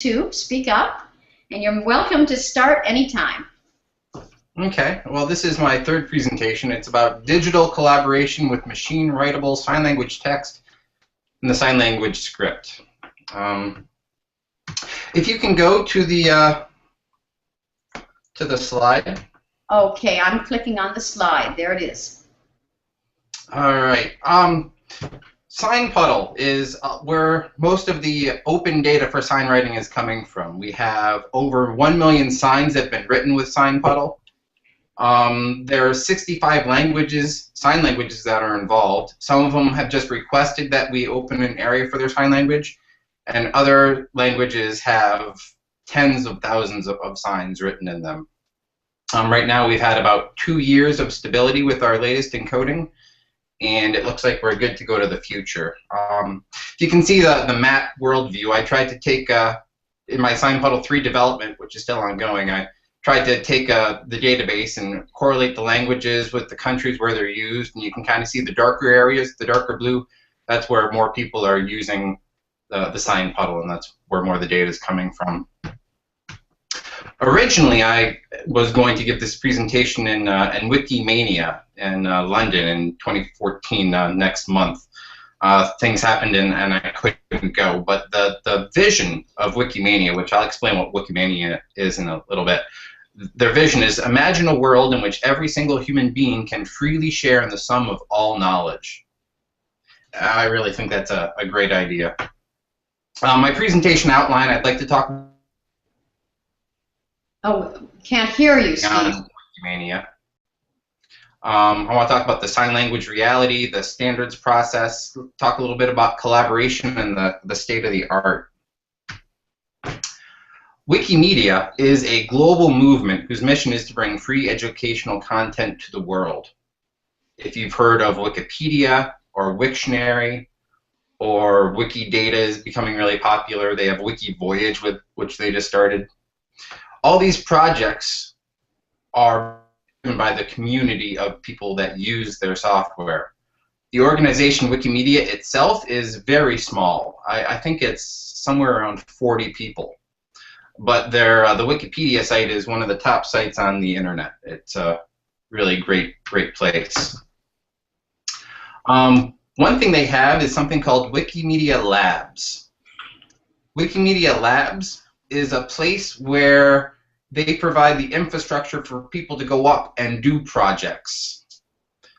to speak up, and you're welcome to start anytime. Okay, well, this is my third presentation. It's about digital collaboration with machine-readable sign language text in the sign language script. If you can go to the slide. Okay, I'm clicking on the slide. There it is. All right. SignPuddle is where most of the open data for sign writing is coming from. We have over 1 million signs that have been written with SignPuddle. There are 65 languages, sign languages that are involved. Some of them have just requested that we open an area for their sign language, and other languages have tens of thousands of signs written in them. Right now we've had about 2 years of stability with our latest encoding, and it looks like we're good to go to the future. You can see the map world view. I tried to take, in my SignPuddle 3 development, which is still ongoing, I tried to take the database and correlate the languages with the countries where they're used, and you can kind of see the darker areas, the darker blue, that's where more people are using the SignPuddle, and that's where more of the data is coming from. Originally, I was going to give this presentation in Wikimania in London in 2014, next month. Things happened and I couldn't go, but the vision of Wikimania, which I'll explain what Wikimania is in a little bit, their vision is imagine a world in which every single human being can freely share in the sum of all knowledge. I really think that's a great idea. My presentation outline, I'd like to talk Can't hear you, Steve. Wikimania. I want to talk about the sign language reality, the standards process, talk a little bit about collaboration and the state of the art. Wikimedia is a global movement whose mission is to bring free educational content to the world. If you've heard of Wikipedia or Wiktionary, or Wikidata is becoming really popular, they have Wikivoyage, with which they just started. All these projects are driven by the community of people that use their software. The organization Wikimedia itself is very small. I think it's somewhere around 40 people. But the Wikipedia site is one of the top sites on the internet. It's a really great place. One thing they have is something called Wikimedia Labs. Wikimedia Labs is a place where they provide the infrastructure for people to go up and do projects.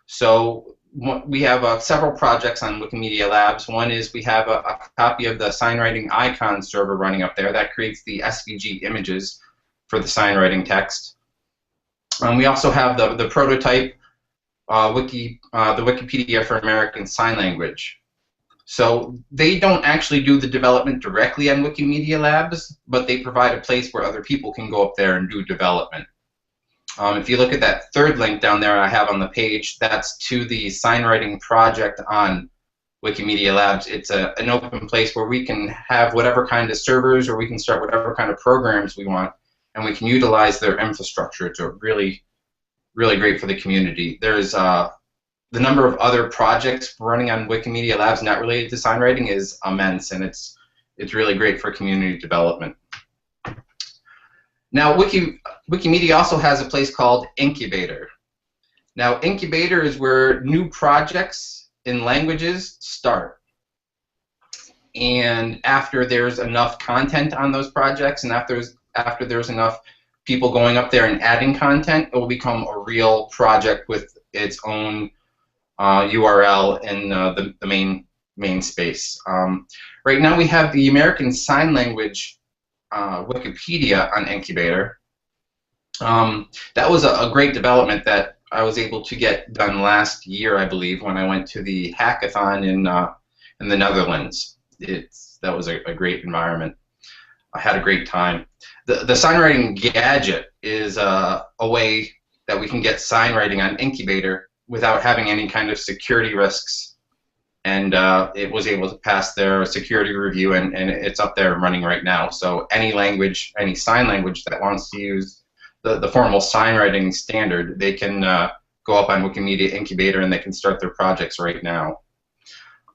So we have several projects on Wikimedia Labs. One is we have a copy of the sign writing icon server running up there that creates the SVG images for the sign writing text. We also have the prototype the Wikipedia for American Sign Language. So they don't actually do the development directly on Wikimedia Labs, but they provide a place where other people can go up there and do development. If you look at that third link down there I have on the page, that's to the sign writing project on Wikimedia Labs. It's an open place where we can have whatever kind of servers, or we can start whatever kind of programs we want, and we can utilize their infrastructure. It's really great for the community. There's the number of other projects running on Wikimedia Labs not related to sign writing is immense, and it's really great for community development. Now, Wikimedia also has a place called Incubator. Now, Incubator is where new projects in languages start. And after there's enough content on those projects, and after there's enough people going up there and adding content, it will become a real project with its own URL in the main space. Right now we have the American Sign Language Wikipedia on Incubator. That was a great development that I was able to get done last year, I believe, when I went to the hackathon in the Netherlands. That was a great environment. I had a great time. The sign writing gadget is a way that we can get sign writing on Incubator without having any kind of security risks, and it was able to pass their security review, and it's up there and running right now. So any language, any sign language that wants to use the formal sign writing standard, they can go up on Wikimedia Incubator and they can start their projects right now.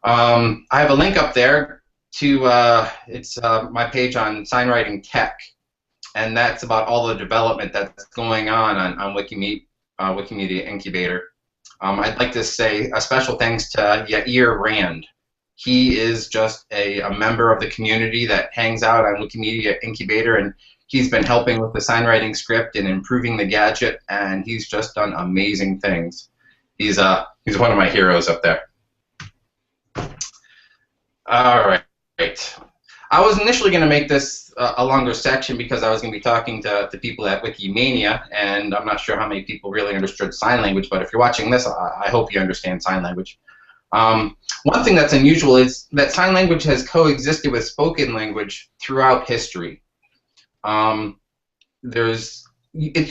I have a link up there to my page on SignWriting Tech, and that's about all the development that's going on Wikimedia Incubator. I'd like to say a special thanks to Yair Rand. He is just a member of the community that hangs out on Wikimedia Incubator, and he's been helping with the SignWriting Script and improving the gadget, and he's just done amazing things. He's one of my heroes up there. All right. I was initially going to make this a longer section because I was going to be talking to people at Wikimania, and I'm not sure how many people really understood sign language, but if you're watching this, I hope you understand sign language. One thing that's unusual is that sign language has coexisted with spoken language throughout history. It's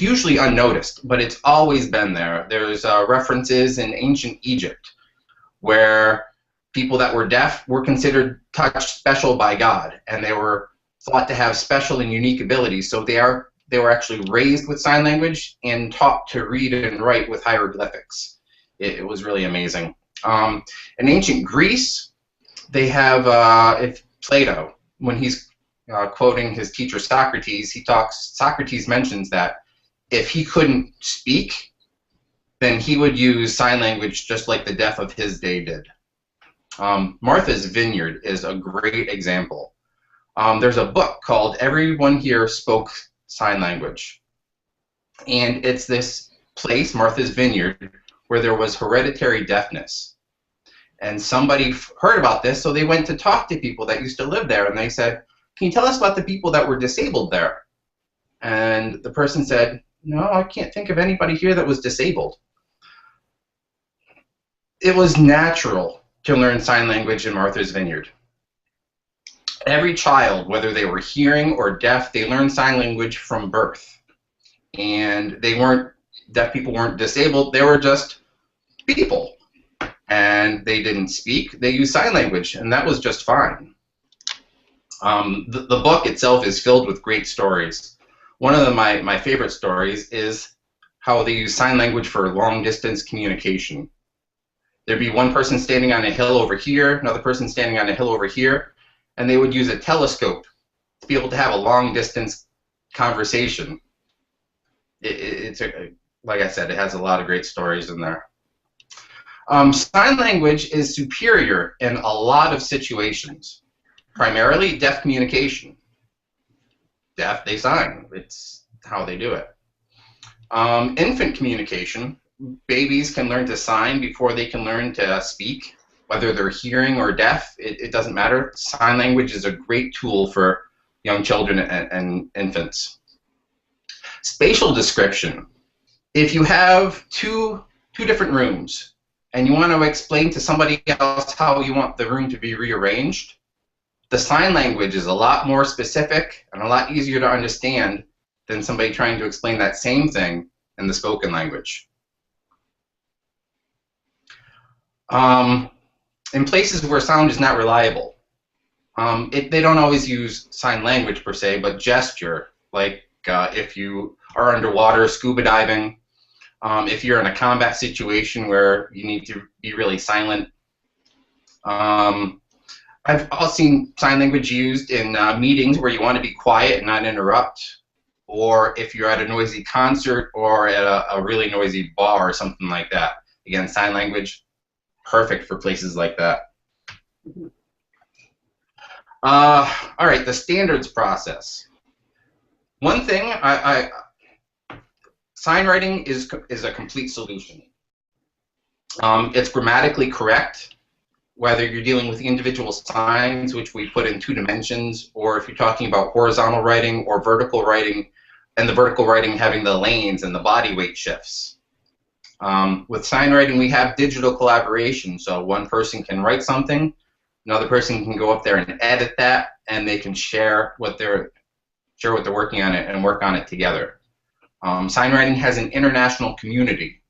usually unnoticed, but it's always been there. There's references in ancient Egypt where people that were deaf were considered touched special by God, and they were thought to have special and unique abilities. So they were actually raised with sign language and taught to read and write with hieroglyphics. It was really amazing. In ancient Greece, they have if Plato, when he's quoting his teacher Socrates, Socrates mentions that if he couldn't speak, then he would use sign language just like the deaf of his day did. Martha's Vineyard is a great example. There's a book called Everyone Here Spoke Sign Language, and it's this place, Martha's Vineyard, where there was hereditary deafness. And somebody heard about this, so they went to talk to people that used to live there, and they said, "Can you tell us about the people that were disabled there?" And the person said, "No, I can't think of anybody here that was disabled." It was natural to learn sign language in Martha's Vineyard. Every child, whether they were hearing or deaf, they learned sign language from birth. And deaf people weren't disabled, they were just people. And they didn't speak, they used sign language, and that was just fine. The book itself is filled with great stories. One of my favorite stories is how they use sign language for long-distance communication. There'd be one person standing on a hill over here, another person standing on a hill over here, and they would use a telescope to be able to have a long-distance conversation. Like I said, it has a lot of great stories in there. Sign language is superior in a lot of situations. Primarily deaf communication. Deaf, they sign. It's how they do it. Infant communication. Babies can learn to sign before they can learn to speak. Whether they're hearing or deaf, it doesn't matter. Sign language is a great tool for young children and infants. Spatial description. If you have two different rooms and you want to explain to somebody else how you want the room to be rearranged, the sign language is a lot more specific and a lot easier to understand than somebody trying to explain that same thing in the spoken language. In places where sound is not reliable, they don't always use sign language per se, but gesture, like if you are underwater scuba diving, if you're in a combat situation where you need to be really silent. I've also seen sign language used in meetings where you want to be quiet and not interrupt, or if you're at a noisy concert or at a really noisy bar or something like that. Again, sign language, perfect for places like that. All right, the standards process. One thing, sign writing is a complete solution. It's grammatically correct, whether you're dealing with individual signs, which we put in 2 dimensions, or if you're talking about horizontal writing or vertical writing, and the vertical writing having the lanes and the body weight shifts. With sign writing, we have digital collaboration, so one person can write something, another person can go up there and edit that, and they can share what they're working on it and work on it together. Sign writing has an international community.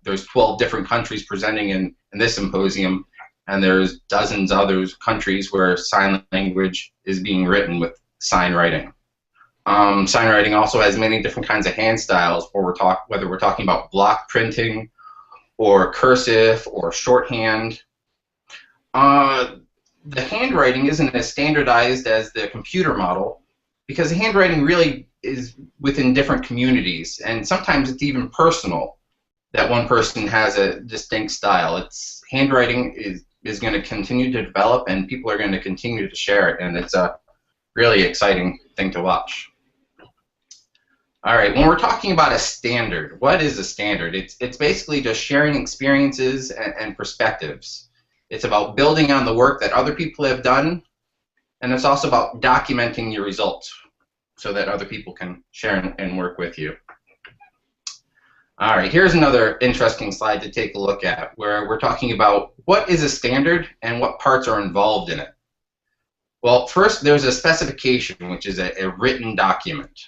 There's 12 different countries presenting in this symposium, and there's dozens of other countries where sign language is being written with sign writing. Sign writing also has many different kinds of hand styles, whether we're talking about block printing or cursive or shorthand. the handwriting isn't as standardized as the computer model, because the handwriting really is within different communities, and sometimes it's even personal that one person has a distinct style. It's handwriting is going to continue to develop, and people are going to continue to share it, and it's a really exciting thing to watch. All right, when we're talking about a standard, what is a standard? It's basically just sharing experiences and perspectives. It's about building on the work that other people have done, and it's also about documenting your results so that other people can share and work with you. All right, here's another interesting slide to take a look at, where we're talking about what is a standard and what parts are involved in it. Well, first, there's a specification, which is a written document.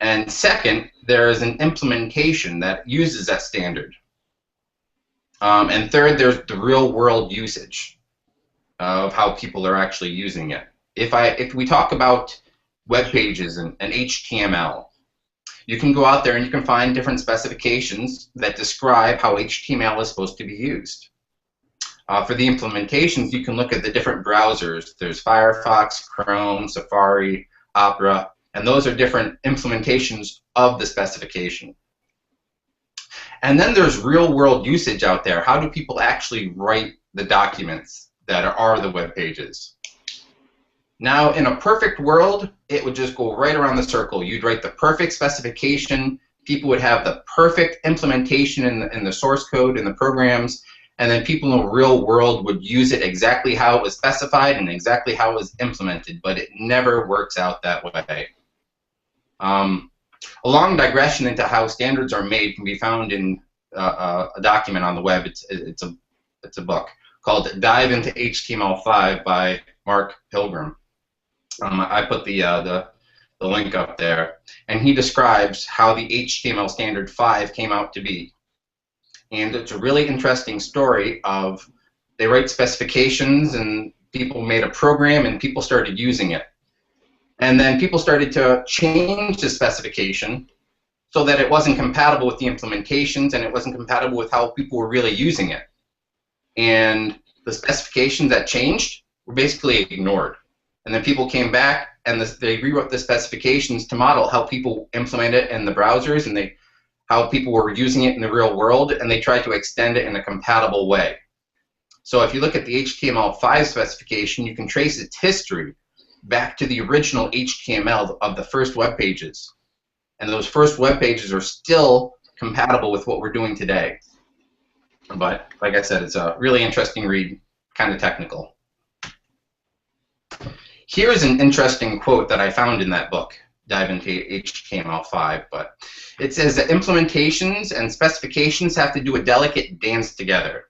And second, there is an implementation that uses that standard. And third, there's the real-world usage of how people are actually using it. If we talk about web pages and HTML, you can go out there and you can find different specifications that describe how HTML is supposed to be used. For the implementations, you can look at the different browsers. There's Firefox, Chrome, Safari, Opera, and those are different implementations of the specification. And then there's real-world usage out there. How do people actually write the documents that are the web pages? Now, in a perfect world, it would just go right around the circle. You'd write the perfect specification. People would have the perfect implementation in the source code, in the programs, and then people in the real world would use it exactly how it was specified and exactly how it was implemented, but it never works out that way. A long digression into how standards are made can be found in a document on the web. It's a book called Dive into HTML5 by Mark Pilgrim. I put the link up there, and he describes how the HTML standard 5 came out to be. And it's a really interesting story of they write specifications and people made a program and people started using it. And then people started to change the specification so that it wasn't compatible with the implementations and it wasn't compatible with how people were really using it. And the specifications that changed were basically ignored. And then people came back and they rewrote the specifications to model how people implement it in the browsers and how people were using it in the real world, and they tried to extend it in a compatible way. So if you look at the HTML5 specification, you can trace its history back to the original HTML of the first web pages. And those first web pages are still compatible with what we're doing today. But like I said, it's a really interesting read, kind of technical. Here's an interesting quote that I found in that book, Dive into HTML5, but it says that implementations and specifications have to do a delicate dance together,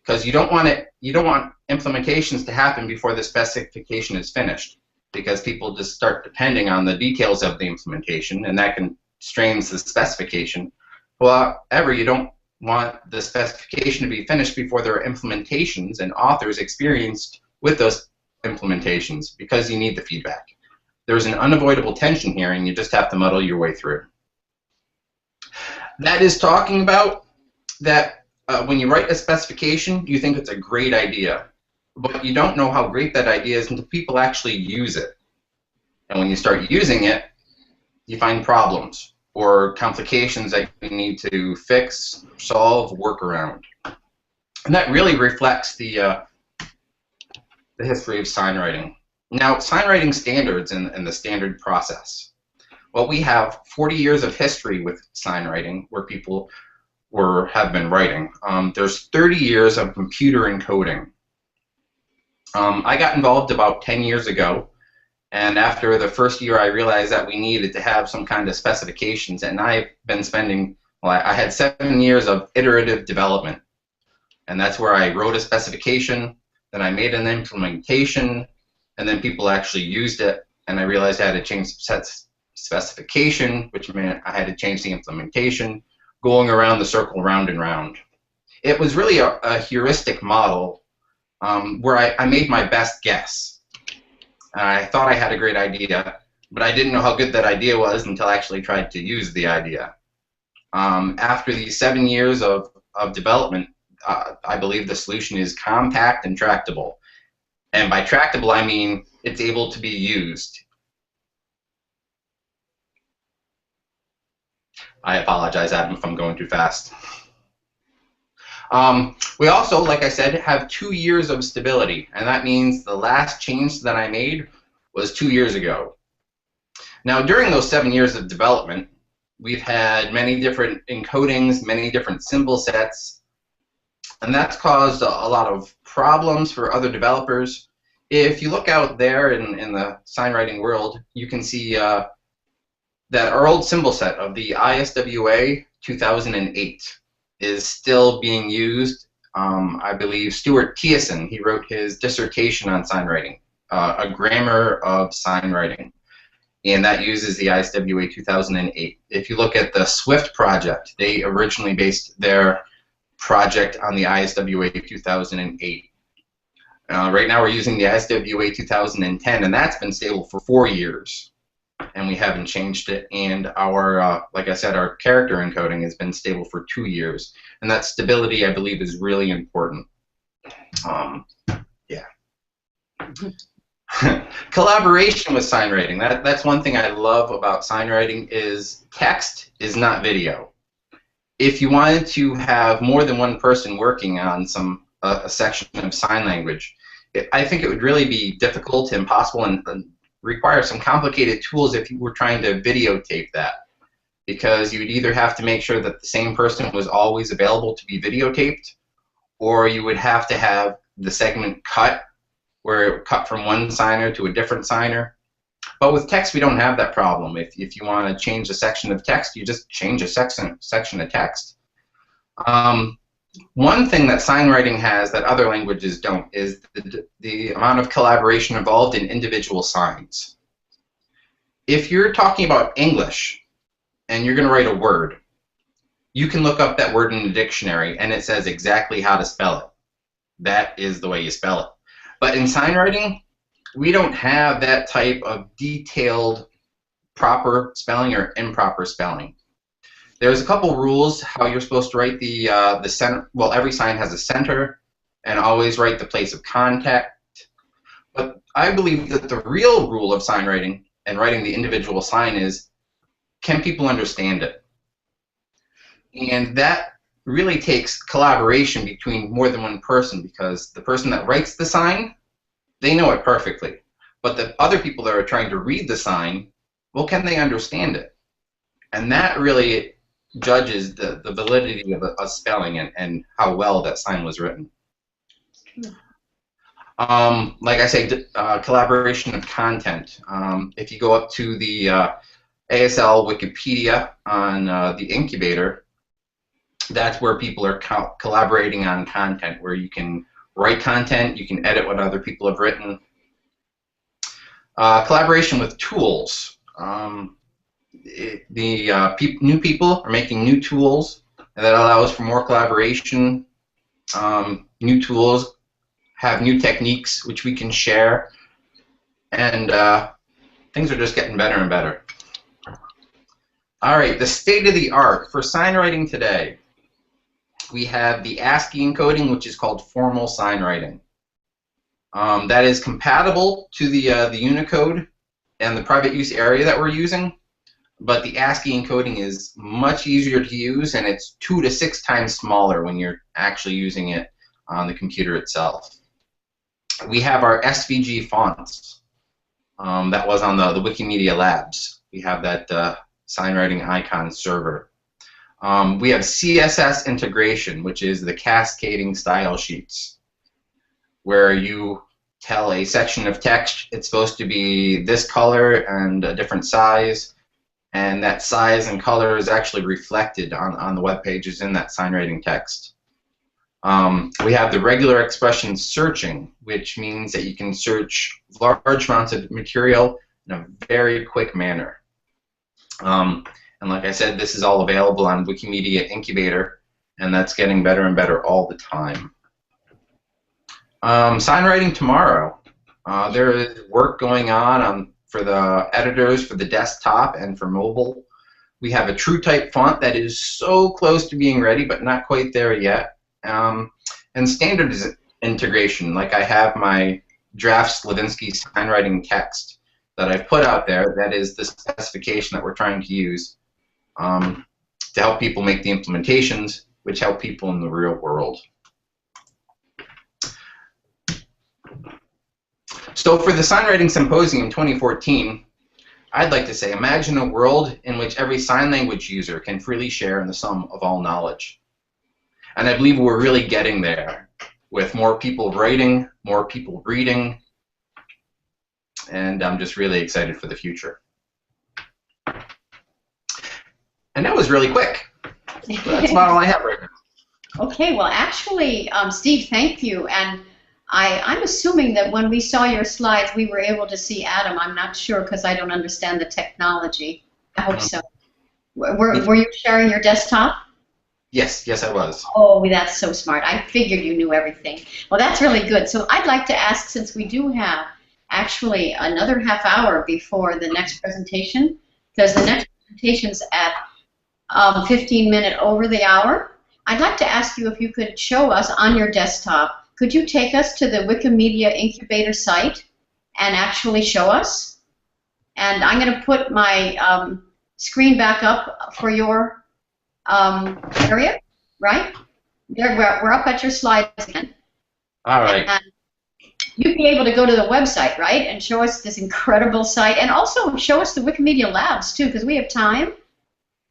because you don't want implementations to happen before the specification is finished, because people just start depending on the details of the implementation, and that constrains the specification. However, you don't want the specification to be finished before there are implementations and authors experienced with those implementations, because you need the feedback. There's an unavoidable tension here, and you just have to muddle your way through. That is talking about that when you write a specification, you think it's a great idea, but you don't know how great that idea is until people actually use it. And when you start using it, you find problems or complications that you need to fix, solve, work around. And that really reflects the history of sign writing. Now, sign writing standards and the standard process. Well, we have 40 years of history with sign writing where people have been writing. There's 30 years of computer encoding. I got involved about 10 years ago, and after the first year I realized that we needed to have some kind of specifications, and I've been spending, well, I had 7 years of iterative development, and that's where I wrote a specification, then I made an implementation, and then people actually used it, and I realized I had to change the specification, which meant I had to change the implementation, going around the circle round and round. It was really a heuristic model where I made my best guess. I thought I had a great idea, but I didn't know how good that idea was until I actually tried to use the idea. After these 7 years of development, I believe the solution is compact and tractable. And by tractable, I mean it's able to be used. I apologize, Adam, if I'm going too fast. We also, like I said, have 2 years of stability, and that means the last change that I made was 2 years ago. Now, during those 7 years of development, we've had many different encodings, many different symbol sets, and that's caused a lot of problems for other developers. If you look out there in the sign writing world, you can see that our old symbol set of the ISWA 2008 is still being used. I believe Stuart Thiessen, he wrote his dissertation on sign writing, a grammar of sign writing, and that uses the ISWA 2008. If you look at the Swift project, they originally based their project on the ISWA 2008. Right now we're using the ISWA 2010, and that's been stable for 4 years. And we haven't changed it, and our, like I said, our character encoding has been stable for 2 years, and that stability, I believe, is really important. Yeah. Collaboration with sign writing. That's one thing I love about sign writing is text is not video. If you wanted to have more than one person working on a section of sign language, I think it would really be difficult, impossible, and require some complicated tools if you were trying to videotape that, because you would either have to make sure that the same person was always available to be videotaped, or you would have to have the segment cut, where it would cut from one signer to a different signer. But with text, we don't have that problem. If you want to change a section of text, you just change a section of text. One thing that sign writing has that other languages don't is the amount of collaboration involved in individual signs. If you're talking about English and you're going to write a word, you can look up that word in the dictionary and it says exactly how to spell it. That is the way you spell it. But in sign writing, we don't have that type of detailed proper spelling or improper spelling. There's a couple rules how you're supposed to write the center. Well, every sign has a center, and always write the place of contact. But I believe that the real rule of sign writing and writing the individual sign is, can people understand it? And that really takes collaboration between more than one person, because the person that writes the sign, they know it perfectly. But the other people that are trying to read the sign, well, can they understand it? And that really judges the validity of a spelling and how well that sign was written. Like I say, collaboration of content. If you go up to the ASL Wikipedia on the Incubator, that's where people are collaborating on content, where you can write content, you can edit what other people have written. Collaboration with tools. New people are making new tools, and that allows for more collaboration. New tools have new techniques which we can share, and things are just getting better and better. All right, the state of the art for sign writing today. We have the ASCII encoding, which is called formal sign writing. That is compatible to the Unicode and the private use area that we're using. But the ASCII encoding is much easier to use, and it's 2 to 6 times smaller when you're actually using it on the computer itself. We have our SVG fonts. That was on the Wikimedia Labs. We have that sign writing icon server. We have CSS integration, which is the cascading style sheets, where you tell a section of text it's supposed to be this color and a different size, and that size and color is actually reflected on the web pages in that sign writing text. We have the regular expression searching, which means that you can search large amounts of material in a very quick manner. And like I said, this is all available on Wikimedia Incubator, and that's getting better and better all the time. Sign writing tomorrow. There is work going on for the editors for the desktop and for mobile. We have a TrueType font that is so close to being ready, but not quite there yet. And standard integration, like I have my draft Slevinski signwriting text that I've put out there. That is the specification that we're trying to use to help people make the implementations, which help people in the real world. So for the SignWriting Symposium 2014, I'd like to say, imagine a world in which every sign language user can freely share in the sum of all knowledge. And I believe we're really getting there, with more people writing, more people reading, and I'm just really excited for the future. And that was really quick. So that's about all I have right now. Okay, well actually, Steve, thank you. And I'm assuming that when we saw your slides, we were able to see Adam. I'm not sure because I don't understand the technology. I hope so. Were you sharing your desktop? Yes, yes I was. Oh, that's so smart. I figured you knew everything. Well, that's really good. So I'd like to ask, since we do have actually another half hour before the next presentation, because the next presentation's at 15 minutes over the hour, I'd like to ask you if you could show us on your desktop. Could you take us to the Wikimedia Incubator site and actually show us? And I'm going to put my screen back up for your area, right? There, we're up at your slides again. All right. And you'd be able to go to the website, right, and show us this incredible site, and also show us the Wikimedia Labs, too, because we have time.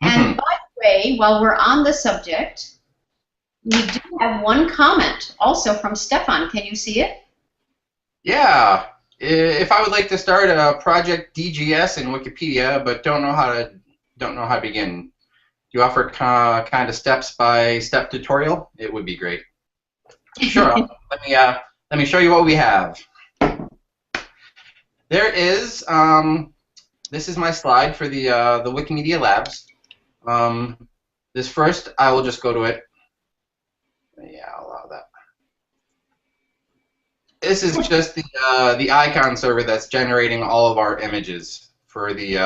And by the way, while we're on the subject, we do have one comment also from Stefan. Can you see it? Yeah. If I would like to start a project DGS in Wikipedia, but don't know how to begin, do you offer kind of step-by-step tutorial? It would be great. Sure. Let me show you what we have. There is. This is my slide for the Wikimedia Labs. This first, I will just go to it. Yeah, I'll allow that. This is just the icon server that's generating all of our images for the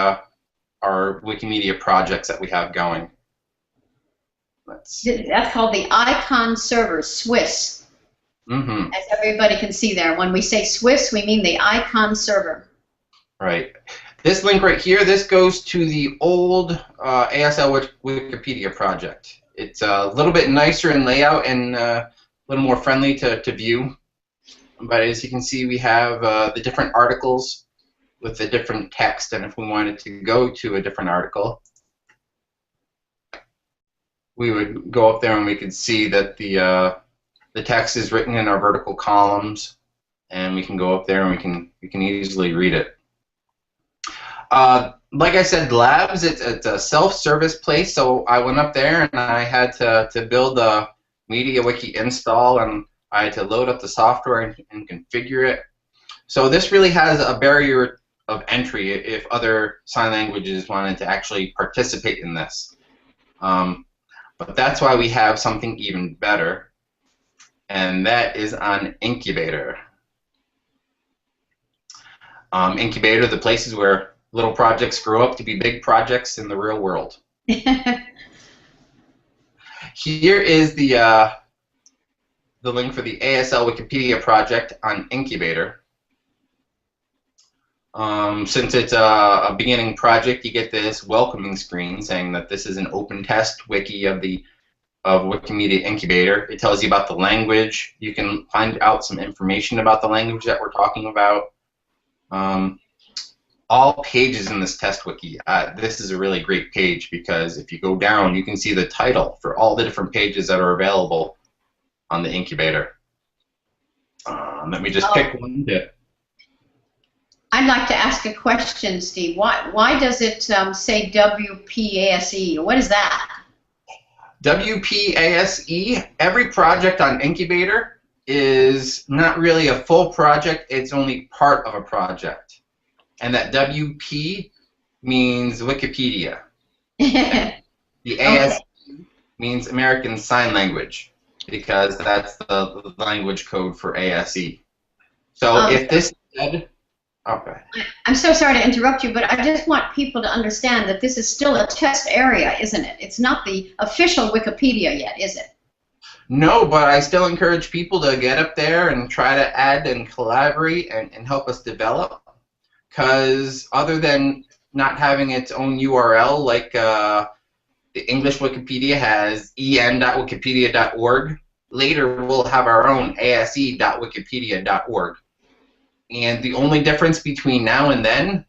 our Wikimedia projects that we have going. That's called the icon server, SWIS. As everybody can see there. When we say SWIS, we mean the icon server. Right. This link right here, this goes to the old ASL Wikipedia project. It's a little bit nicer in layout and a little more friendly to view. But as you can see, we have the different articles with the different text. And if we wanted to go to a different article, we would go up there and we could see that the text is written in our vertical columns, and we can go up there and we can easily read it. Like I said, Labs, it's a self-service place, so I went up there and I had to build a MediaWiki install, and I had to load up the software and configure it. So this really has a barrier of entry if other sign languages wanted to actually participate in this. But that's why we have something even better, and that is on Incubator. Incubator, the places where little projects grow up to be big projects in the real world. Here is the link for the ASL Wikipedia project on Incubator. Since it's a beginning project, you get this welcoming screen saying that this is an open test wiki of Wikimedia Incubator. It tells you about the language. You can find out some information about the language that we're talking about. All pages in this test wiki. This is a really great page because if you go down, you can see the title for all the different pages that are available on the Incubator. Let me just pick one bit. I'd like to ask a question, Steve. Why does it say WPASE? What is that? WPASE, every project on Incubator is not really a full project, it's only part of a project. And that WP means Wikipedia. The ASE means American Sign Language, because that's the language code for ASE. So if this said, okay. I'm so sorry to interrupt you, but I just want people to understand that this is still a test area, isn't it? It's not the official Wikipedia yet, is it? No, but I still encourage people to get up there and try to add and collaborate and help us develop. Because other than not having its own URL, like the English Wikipedia has en.wikipedia.org, later we'll have our own ase.wikipedia.org. And the only difference between now and then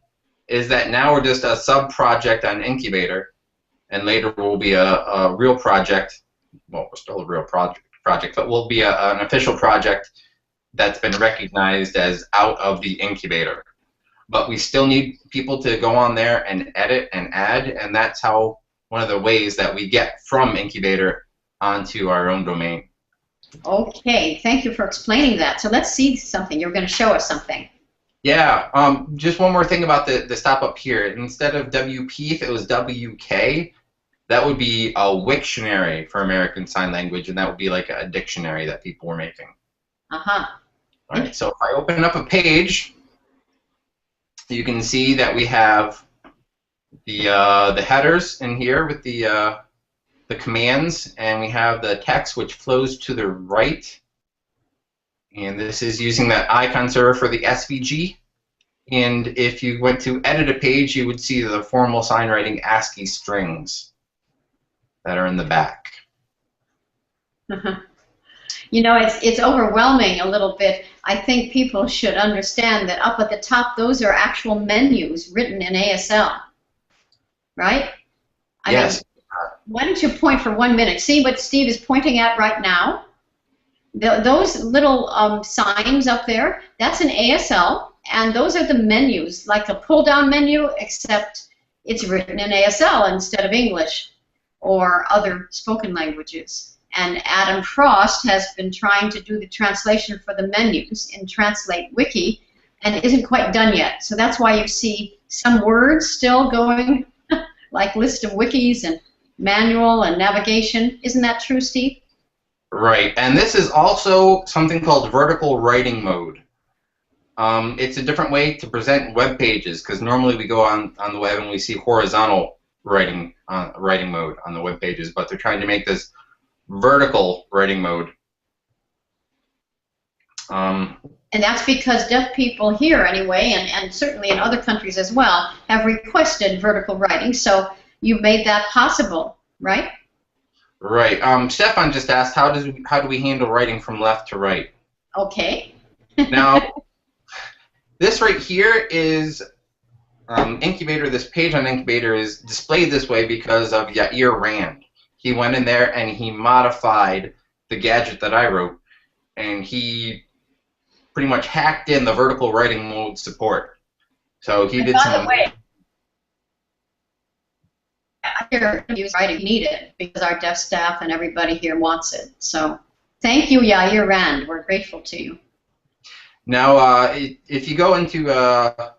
is that now we're just a sub-project on Incubator, and later we'll be a real project. Well, we're still a real project, but we'll be an official project that's been recognized as out of the Incubator. But we still need people to go on there and edit and add, and that's how one of the ways that we get from Incubator onto our own domain. Okay, thank you for explaining that. So let's see something. You're going to show us something. Yeah, just one more thing about the stop up here. Instead of WP, if it was WK, that would be a Wiktionary for American Sign Language, and that would be like a dictionary that people were making. Uh-huh. All right, so if I open up a page, you can see that we have the headers in here with the commands, and we have the text which flows to the right. And this is using that icon server for the SVG. And if you went to edit a page, you would see the formal sign writing ASCII strings that are in the back. You know, it's overwhelming a little bit. I think people should understand that up at the top, those are actual menus written in ASL, right? Yes. Why don't you point for 1 minute? See what Steve is pointing at right now? Those little signs up there, that's an ASL, and those are the menus, like a pull-down menu, except it's written in ASL instead of English or other spoken languages. And Adam Frost has been trying to do the translation for the menus in Translate Wiki, and it isn't quite done yet. So that's why you see some words still going, like list of wikis and manual and navigation. Isn't that true, Steve? Right, and this is also something called vertical writing mode. It's a different way to present web pages, because normally we go on the web and we see horizontal writing mode on the web pages, but they're trying to make this vertical writing mode. And that's because deaf people here, anyway, and certainly in other countries as well, have requested vertical writing, so you've made that possible, right? Right. Stefan just asked, how do we handle writing from left to right? Okay. Now, this right here is Incubator. This page on Incubator is displayed this way because of Yair Rand. He went in there and he modified the gadget that I wrote, and he pretty much hacked in the vertical writing mode support. So he did some. By the way, here use writing needed because our deaf staff and everybody here wants it. So thank you, Yair Rand. We're grateful to you. Now, if you go into,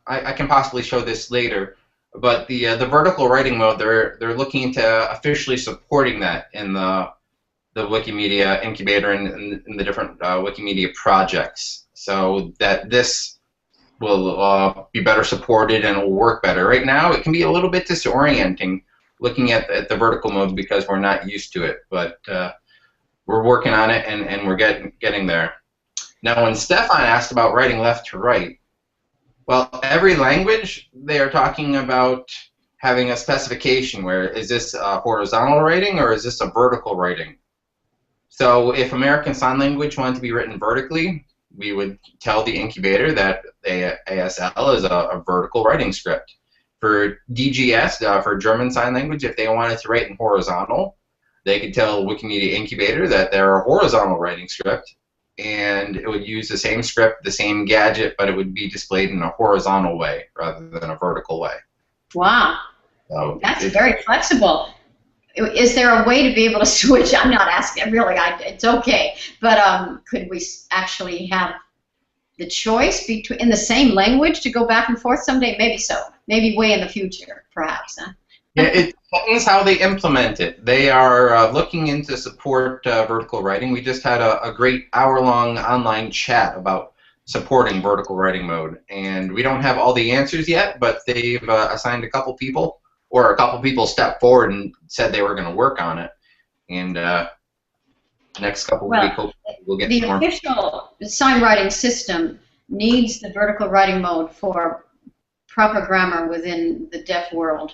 I can possibly show this later, but the vertical writing mode, they're looking into officially supporting that in the Wikimedia Incubator and in the different Wikimedia projects, so that this will be better supported and will work better. Right now, it can be a little bit disorienting looking at the vertical mode because we're not used to it, but we're working on it and we're getting there. Now, when Stefan asked about writing left to right, well, every language, they are talking about having a specification where is this horizontal writing or is this a vertical writing? So if American Sign Language wanted to be written vertically, we would tell the Incubator that ASL is a vertical writing script. For DGS, for German Sign Language, if they wanted to write in horizontal, they could tell Wikimedia Incubator that they're a horizontal writing script, and it would use the same script, the same gadget, but it would be displayed in a horizontal way rather than a vertical way. Wow. So that's very flexible. Is there a way to be able to switch? I'm not asking, really, it's okay. But could we actually have the choice between in the same language to go back and forth someday? Maybe so. Maybe way in the future, perhaps. Huh? Yeah, it depends how they implement it. They are looking into support vertical writing. We just had a great hour-long online chat about supporting vertical writing mode, and we don't have all the answers yet, but they've assigned a couple people, or a couple people stepped forward and said they were going to work on it, and next couple of Well, weeks, hopefully we'll get the some more. official sign writing system needs the vertical writing mode for proper grammar within the deaf world,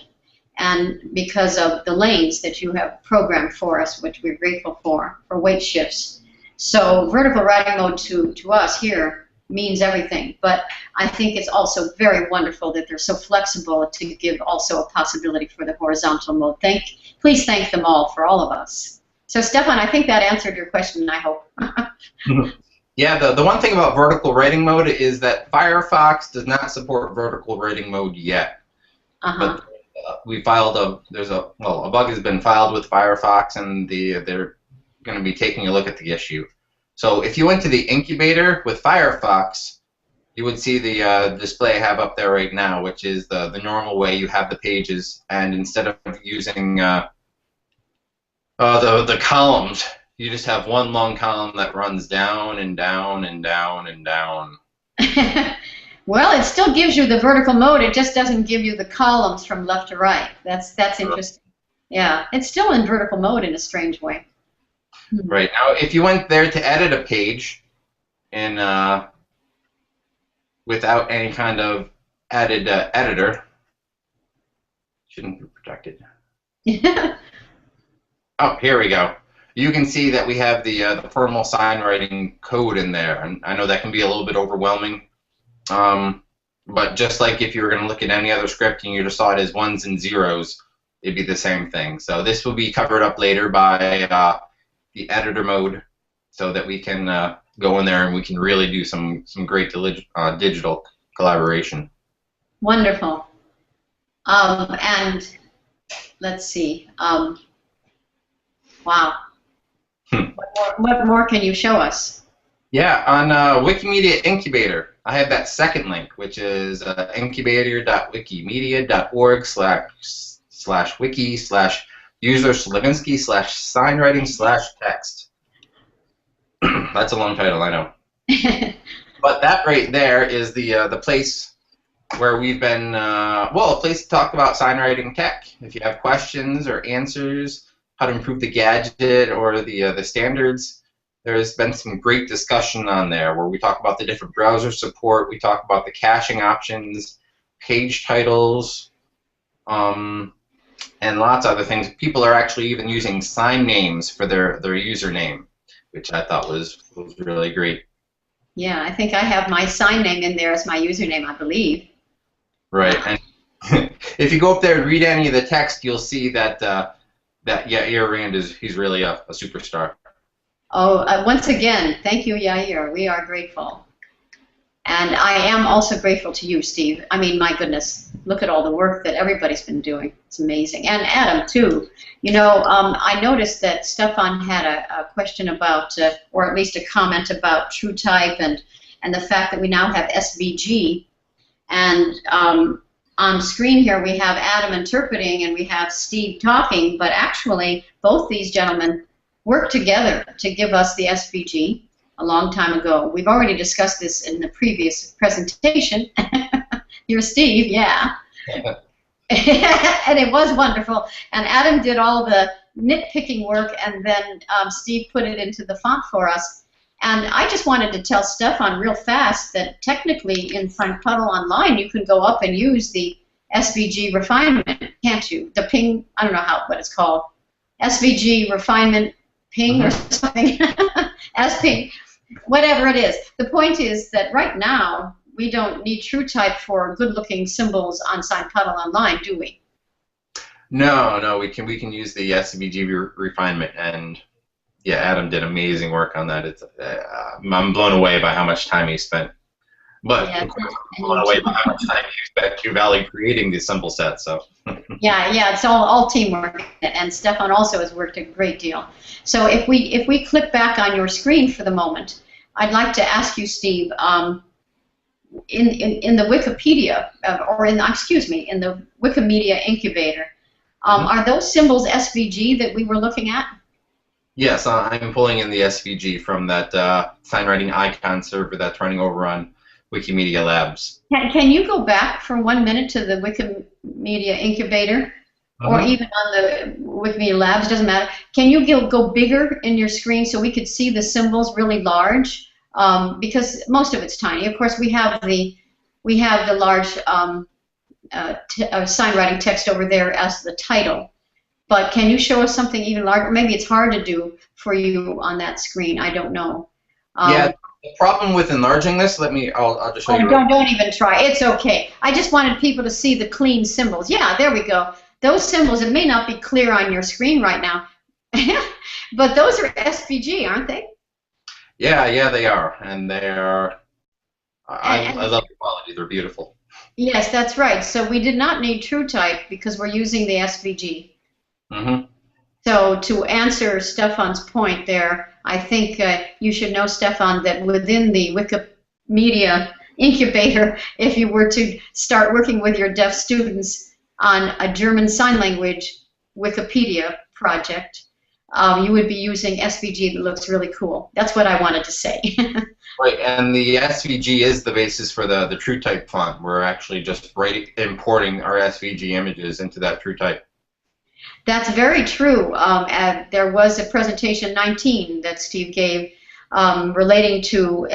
and because of the lanes that you have programmed for us, which we're grateful for weight shifts. So vertical writing mode to us here means everything, but I think it's also very wonderful that they're so flexible to give also a possibility for the horizontal mode. Please thank them all for all of us. So Stefan, I think that answered your question, I hope. Yeah, the one thing about vertical writing mode is that Firefox does not support vertical writing mode yet. Uh-huh. But we filed a bug has been filed with Firefox, and they're going to be taking a look at the issue. So if you went to the incubator with Firefox, you would see the display I have up there right now, which is the normal way you have the pages, and instead of using the columns, you just have one long column that runs down and down and down and down. Well, it still gives you the vertical mode. It just doesn't give you the columns from left to right. That's interesting. Yeah, it's still in vertical mode in a strange way. Right. Now, if you went there to edit a page in without any kind of added editor, shouldn't be protected. Oh, here we go. You can see that we have the formal sign writing code in there, and I know that can be a little bit overwhelming. But just like if you were going to look at any other script and you just saw it as ones and zeros, it'd be the same thing. So this will be covered up later by the editor mode, so that we can go in there and we can really do some great digital collaboration. Wonderful. And let's see. Wow. What more can you show us? Yeah, on Wikimedia Incubator, I have that second link, which is incubator.wikimedia.org/wiki/user Slevinski/signwriting/text. That's a long title, I know. But that right there is the place where we've been, a place to talk about sign writing tech. If you have questions or answers, how to improve the gadget or the standards, there's been some great discussion on there where we talk about the different browser support, we talk about the caching options, page titles, and lots of other things. People are actually even using sign names for their username, which I thought was really great. Yeah, I think I have my sign name in there as my username, I believe. Right, and if you go up there and read any of the text, you'll see that Yair Rand he's really a superstar. Oh, once again, thank you, Yair. We are grateful. And I am also grateful to you, Steve. I mean, my goodness, look at all the work that everybody's been doing. It's amazing. And Adam, too. You know, I noticed that Stefan had a question about, or at least a comment about TrueType and the fact that we now have SVG. And on screen here we have Adam interpreting and we have Steve talking, but actually both these gentlemen worked together to give us the SVG a long time ago. We've already discussed this in the previous presentation. You're Steve, yeah. And it was wonderful. And Adam did all the nitpicking work, and then Steve put it into the font for us. And I just wanted to tell Stefan real fast that technically in SignPuddle Online you can go up and use the SVG refinement, can't you? The ping, I don't know what it's called. SVG refinement ping or something. S-ping, whatever it is. The point is that right now we don't need TrueType for good-looking symbols on SignPuddle Online, do we? No, we can use the SVG refinement, and yeah, Adam did amazing work on that. I'm blown away by how much time he spent. But yeah, of course, I'm blown away by how much time you spent Q Valley creating these symbol sets. So. yeah, it's all teamwork, and Stefan also has worked a great deal. So if we click back on your screen for the moment, I'd like to ask you, Steve, in the Wikipedia, in the Wikimedia Incubator, are those symbols SVG that we were looking at? Yes, I'm pulling in the SVG from that signwriting icon server that's running over on Wikimedia Labs. Can you go back for 1 minute to the Wikimedia Incubator? or even on the Wikimedia Labs, doesn't matter. Can you go bigger in your screen so we could see the symbols really large? Because most of it's tiny. Of course, we have the large sign writing text over there as the title. But can you show us something even larger? Maybe it's hard to do for you on that screen. I don't know. Yeah. The problem with enlarging this, I'll just show you. Don't even try. It's okay. I just wanted people to see the clean symbols. Yeah, there we go. Those symbols, it may not be clear on your screen right now, but those are SVG, aren't they? Yeah, they are, and they are. I love the quality. They're beautiful. Yes, that's right. So we did not need TrueType because we're using the SVG. Mm-hmm. So to answer Stefan's point there, I think you should know, Stefan, that within the Wikimedia Incubator, if you were to start working with your deaf students on a German Sign Language Wikipedia project, you would be using SVG that looks really cool. That's what I wanted to say. Right, and the SVG is the basis for the TrueType font. We're actually just importing our SVG images into that TrueType. That's very true. There was a presentation 19 that Steve gave relating to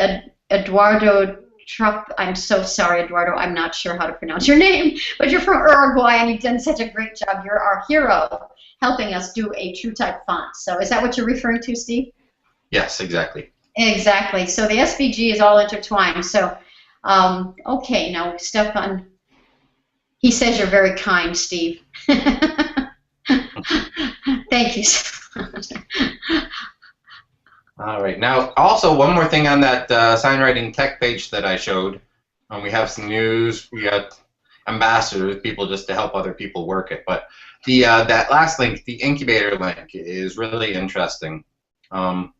Eduardo Trupp. I'm so sorry, Eduardo. I'm not sure how to pronounce your name, but you're from Uruguay and you've done such a great job. You're our hero, helping us do a TrueType font. So is that what you're referring to, Steve? Yes, exactly. Exactly. So the SVG is all intertwined. So, okay, now, Stefan, he says you're very kind, Steve. Thank you so much. All right. Now, also, one more thing on that sign writing tech page that I showed. We have some news. We got ambassadors, people just to help other people work it. But the that last link, the incubator link, is really interesting. Because,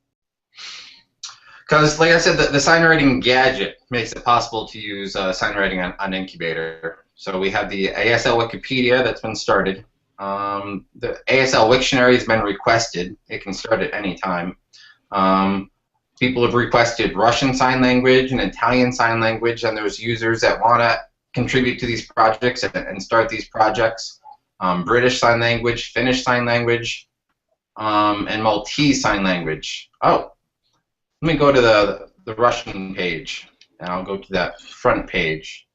like I said, the sign writing gadget makes it possible to use sign writing on Incubator. So we have the ASL Wikipedia that's been started. The ASL Wiktionary has been requested. It can start at any time. People have requested Russian Sign Language and Italian Sign Language, and there's users that want to contribute to these projects and start these projects. British Sign Language, Finnish Sign Language, and Maltese Sign Language. Oh, let me go to the Russian page, and I'll go to that front page.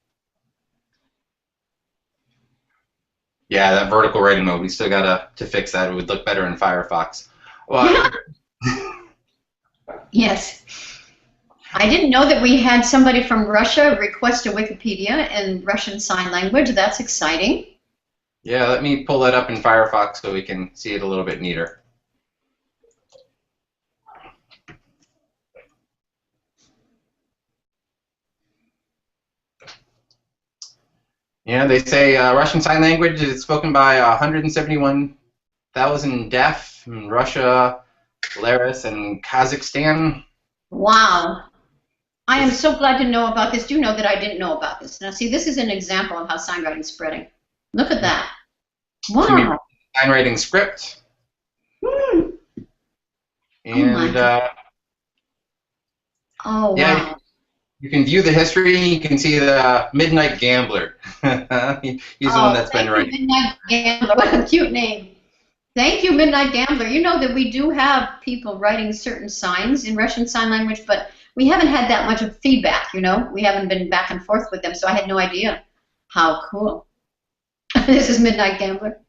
Yeah, that vertical writing mode, we still got to fix that. It would look better in Firefox. Well, yes. I didn't know that we had somebody from Russia request a Wikipedia in Russian Sign Language. That's exciting. Yeah, let me pull that up in Firefox so we can see it a little bit neater. Yeah, they say Russian Sign Language is spoken by 171,000 deaf in Russia, Belarus, and Kazakhstan. Wow. I am so glad to know about this. Do you know that I didn't know about this? Now, see, this is an example of how sign writing is spreading. Look at that. Wow. Sign Writing Script. Hmm. And, oh, wow. Yeah, you can view the history. You can see the Midnight Gambler. He's the one that's been writing. Midnight Gambler. What a cute name. Thank you, Midnight Gambler. You know that we do have people writing certain signs in Russian Sign Language, but we haven't had that much of feedback, you know. We haven't been back and forth with them, so I had no idea. How cool. This is Midnight Gambler.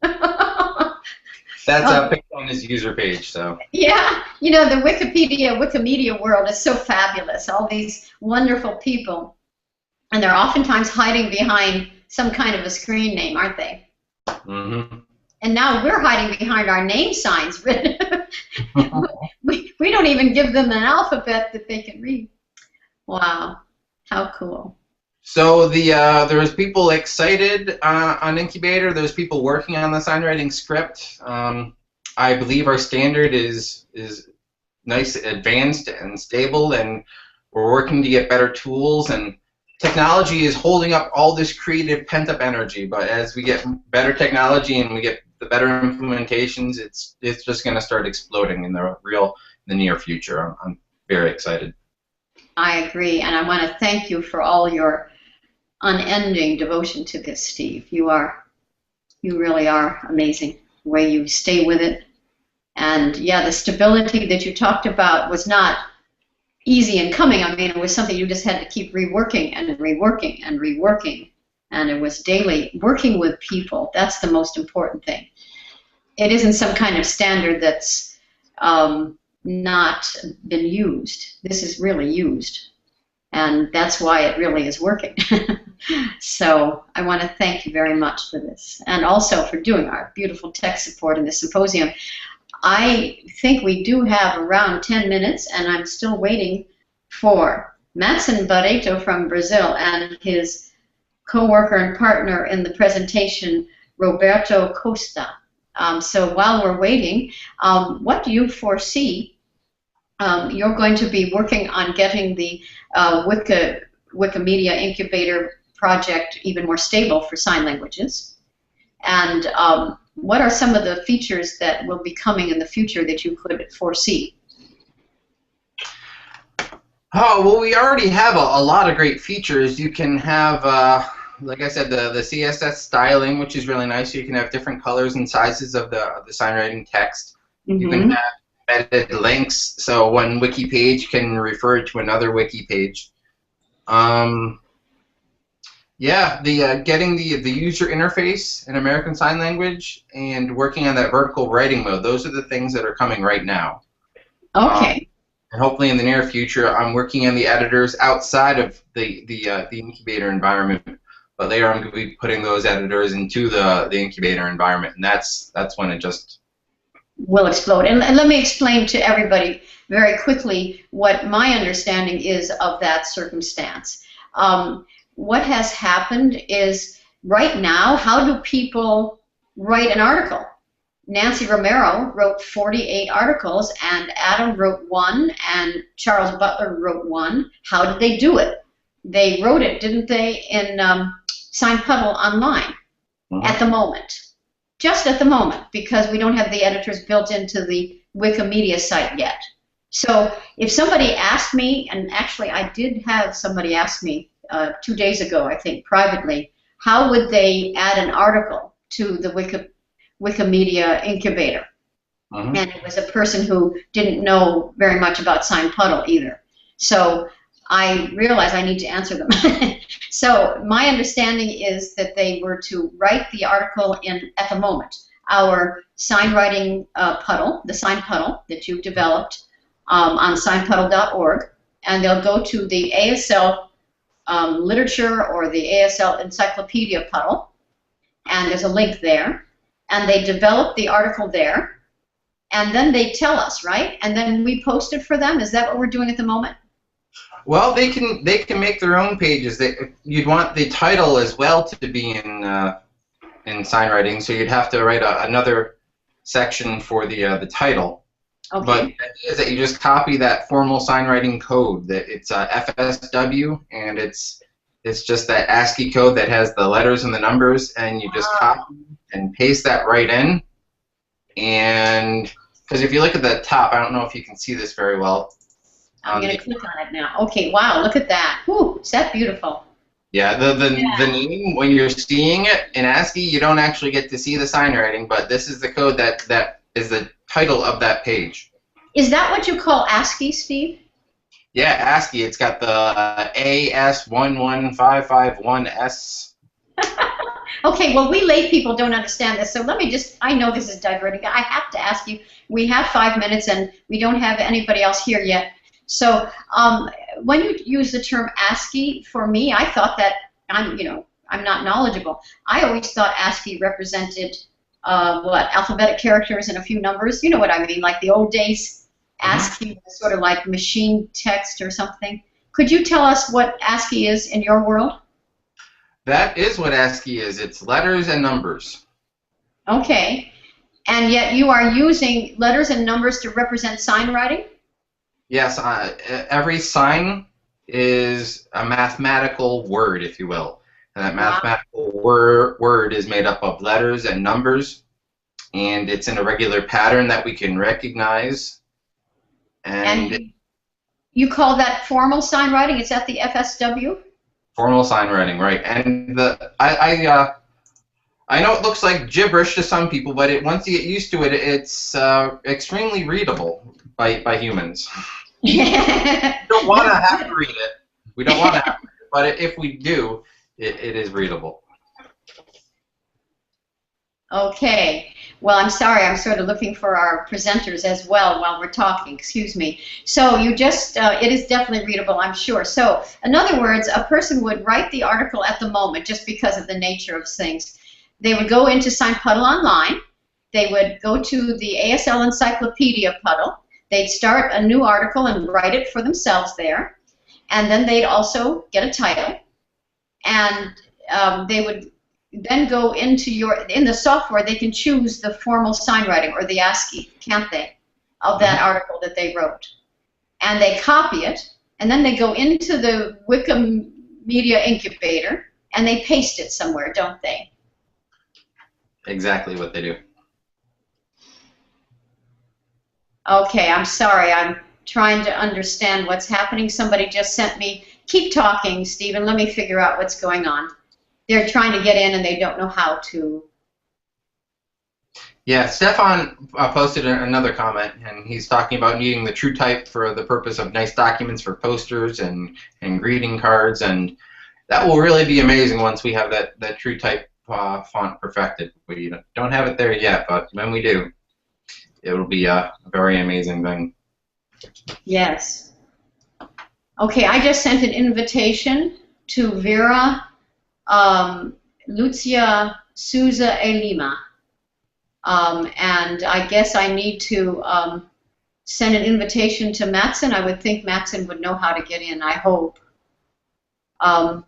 That's a picture on his user page, so. Yeah, you know, the Wikimedia world is so fabulous. All these wonderful people, and they're oftentimes hiding behind some kind of a screen name, aren't they? Mm-hmm. And now we're hiding behind our name signs. we don't even give them an alphabet that they can read. Wow, how cool. So there's people excited on Incubator. There's people working on the sign writing script. I believe our standard is nice, advanced, and stable, and we're working to get better tools. And technology is holding up all this creative pent-up energy. But as we get better technology and we get the better implementations, it's just going to start exploding in the near future. I'm very excited. I agree, and I want to thank you for all your unending devotion to this, Steve. You are You really are amazing, the way you stay with it. And yeah, the stability that you talked about was not easy in coming. I mean, it was something you just had to keep reworking and reworking and reworking. And it was daily working with people. That's the most important thing. It isn't some kind of standard that's not been used. This is really used. And that's why it really is working. So I want to thank you very much for this. And also for doing our beautiful tech support in the symposium. I think we do have around 10 minutes, and I'm still waiting for Matson Barreto from Brazil and his co-worker and partner in the presentation, Roberto Costa. So while we're waiting, what do you foresee? You're going to be working on getting the Wikimedia Incubator project even more stable for sign languages. And what are some of the features that will be coming in the future that you could foresee? Oh, well, we already have a lot of great features. You can have, like I said, the CSS styling, which is really nice. You can have different colors and sizes of the sign writing text. Mm-hmm. You can have embedded links, so one wiki page can refer to another wiki page. Yeah, getting the user interface in American Sign Language and working on that vertical writing mode. Those are the things that are coming right now. Okay. And hopefully in the near future, I'm working on the editors outside of the incubator environment. But later, I'm going to be putting those editors into the incubator environment, and that's when it just will explode. And let me explain to everybody very quickly what my understanding is of that circumstance. What has happened is right now, how do people write an article? Nancy Romero wrote 48 articles, and Adam wrote one, and Charles Butler wrote one. How did they do it? They wrote it, didn't they, in SignPuddle online at the moment. Just at the moment, because we don't have the editors built into the Wikimedia site yet. So if somebody asked me, and actually I did have somebody ask me 2 days ago, I think, privately, how would they add an article to the Wikimedia Incubator? And it was a person who didn't know very much about SignPuddle either. So I realized I need to answer them. So my understanding is that they were to write the article in, at the moment, our SignWriting puddle, the SignPuddle that you've developed on signpuddle.org, and they'll go to the ASL literature or the ASL encyclopedia puddle, and there's a link there, and they develop the article there, and then they tell us, right? And then we post it for them. Is that what we're doing at the moment? Well, they can make their own pages. You'd want the title as well to be in sign writing, so you'd have to write another section for the title. Okay. But the idea is that you just copy that formal sign writing code. That it's FSW, and it's just that ASCII code that has the letters and the numbers, and you just copy and paste that right in. And because if you look at the top, I don't know if you can see this very well. I'm going to click on it now. Okay, wow, look at that. Whew, is that beautiful? Yeah, the name, when you're seeing it in ASCII, you don't actually get to see the sign writing, but this is the code that is the title of that page. Is that what you call ASCII, Steve? Yeah, ASCII. It's got the AS11551S. Okay, well, we lay people don't understand this, so let me just, I know this is diverting. I have to ask you, we have 5 minutes, and we don't have anybody else here yet. So when you use the term ASCII, for me, I thought that, I'm not knowledgeable. I always thought ASCII represented, alphabetic characters and a few numbers. You know what I mean, like the old days, ASCII was sort of like machine text or something. Could you tell us what ASCII is in your world? That is what ASCII is. It's letters and numbers. Okay. And yet you are using letters and numbers to represent sign writing? Yes. Every sign is a mathematical word, if you will. And that mathematical word is made up of letters and numbers. And it's in a regular pattern that we can recognize. And you call that formal sign writing? It's at the FSW? Formal sign writing, right? And I know it looks like gibberish to some people, but once you get used to it, it's extremely readable by humans. We don't want to have to read it. We don't want to have to, but if we do, it is readable. Okay. Well, I'm sorry. I'm sort of looking for our presenters as well while we're talking. Excuse me. So you just, it is definitely readable, I'm sure. So in other words, a person would write the article at the moment just because of the nature of things. They would go into SignPuddle online. They would go to the ASL Encyclopedia Puddle. They'd start a new article and write it for themselves there. And then they'd also get a title. And they would then go into in the software, they can choose the formal sign writing or the ASCII, can't they, of that article that they wrote. And they copy it, and then they go into the Wikimedia Incubator, and they paste it somewhere, don't they? Exactly what they do. Okay, I'm sorry. I'm trying to understand what's happening. Somebody just sent me, keep talking, Stephen. Let me figure out what's going on. They're trying to get in and they don't know how to. Yeah, Stefan posted another comment, and he's talking about needing the true type for the purpose of nice documents for posters and greeting cards, and that will really be amazing once we have that true type font perfected. We don't have it there yet, but when we do, it will be a very amazing thing. Yes. Okay, I just sent an invitation to Vera Lucia Souza e Lima. And I guess I need to send an invitation to Matson. I would think Matson would know how to get in, I hope. I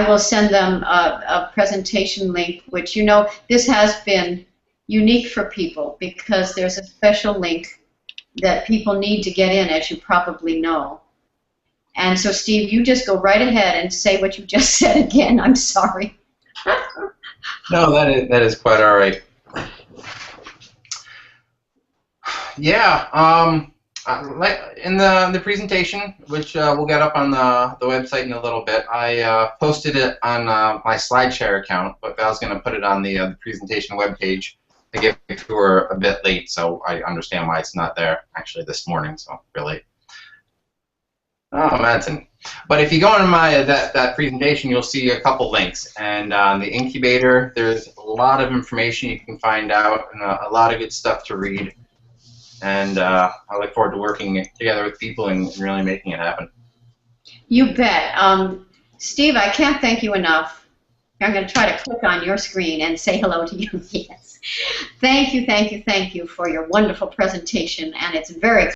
will send them a presentation link, which, you know, this has been unique for people because there's a special link that people need to get in, as you probably know. And so, Steve, you just go right ahead and say what you just said again. I'm sorry. No, that is quite all right. Yeah, in the presentation, which we'll get up on the website in a little bit, I posted it on my SlideShare account, but Val's going to put it on the presentation webpage. I gave it to her a bit late, so I understand why it's not there actually this morning, so really. Oh, Madsen. But if you go into that presentation, you'll see a couple links. And on the incubator, there's a lot of information you can find out and a lot of good stuff to read. And I look forward to working together with people and really making it happen. You bet. Steve, I can't thank you enough. I'm going to try to click on your screen and say hello to you. Yes. Thank you for your wonderful presentation, and it's very